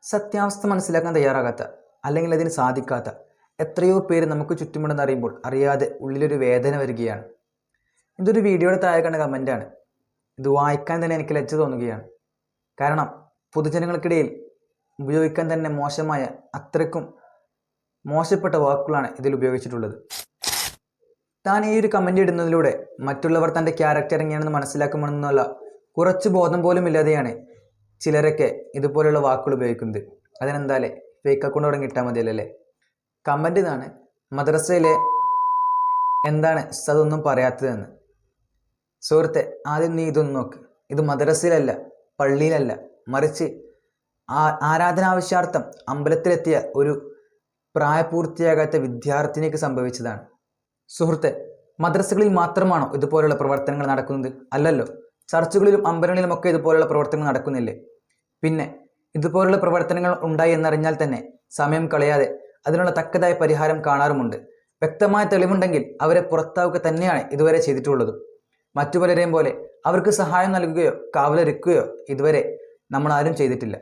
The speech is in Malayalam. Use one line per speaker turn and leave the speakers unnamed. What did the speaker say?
സത്യാവസ്ഥ മനസ്സിലാക്കാൻ തയ്യാറാകാത്ത അല്ലെങ്കിൽ അതിന് സാധിക്കാത്ത എത്രയോ പേര് നമുക്ക് ചുറ്റുമുണ്ടെന്ന് അറിയുമ്പോൾ അറിയാതെ ഉള്ളിലൊരു വേദന വരികയാണ്. ഇതൊരു വീഡിയോയുടെ താഴെ കണ്ട കമൻ്റാണ്. ഇത് വായിക്കാൻ തന്നെ എനിക്ക് ലജ്ജ തോന്നുകയാണ്. കാരണം പൊതുജനങ്ങൾക്കിടയിൽ ഉപയോഗിക്കാൻ തന്നെ മോശമായ അത്രയ്ക്കും മോശപ്പെട്ട വാക്കുകളാണ് ഇതിൽ ഉപയോഗിച്ചിട്ടുള്ളത്. താൻ ഈ ഒരു കമൻ്റ് ഇടുന്നതിലൂടെ മറ്റുള്ളവർ തൻ്റെ ക്യാരക്ടർ എങ്ങനെയാണെന്ന് മനസ്സിലാക്കുമെന്നുള്ള കുറച്ച് ബോധം പോലും ഇല്ലാതെയാണ് ചിലരൊക്കെ ഇതുപോലുള്ള വാക്കുകൾ ഉപയോഗിക്കുന്നത്. അതിനെന്തായാലേ ഫേക്ക് അക്കൗണ്ട് തുടങ്ങി ഇട്ടാൽ മതിയല്ലേ. കമൻ്റ് ഇതാണ്: മദ്രസയിലെ എന്താണ് അതൊന്നും പറയാത്തതെന്ന്. സുഹൃത്തെ, ആദ്യം നീ ഇതൊന്നും നോക്ക്. ഇത് മദ്രസയിലല്ല, പള്ളിയിലല്ല, മറിച്ച് ആരാധനാവശ്യാർത്ഥം അമ്പലത്തിലെത്തിയ ഒരു പ്രായപൂർത്തിയാകാത്ത വിദ്യാർത്ഥിനിക്ക് സംഭവിച്ചതാണ്. സുഹൃത്തെ, മദ്രസകളിൽ മാത്രമാണോ ഇതുപോലുള്ള പ്രവർത്തനങ്ങൾ നടക്കുന്നത്? അല്ലല്ലോ. ചർച്ചുകളിലും അമ്പലങ്ങളിലുമൊക്കെ ഇതുപോലുള്ള പ്രവർത്തനങ്ങൾ നടക്കുന്നില്ലേ? പിന്നെ ഇതുപോലുള്ള പ്രവർത്തനങ്ങൾ ഉണ്ടായി എന്നറിഞ്ഞാൽ തന്നെ സമയം കളയാതെ അതിനുള്ള തക്കതായ പരിഹാരം കാണാറുമുണ്ട്. വ്യക്തമായ തെളിവുണ്ടെങ്കിൽ അവരെ പുറത്താവുക തന്നെയാണ് ഇതുവരെ ചെയ്തിട്ടുള്ളത്. മറ്റു പലരെയും പോലെ അവർക്ക് സഹായം നൽകുകയോ കാവലൊരുക്കുകയോ ഇതുവരെ നമ്മൾ ആരും ചെയ്തിട്ടില്ല.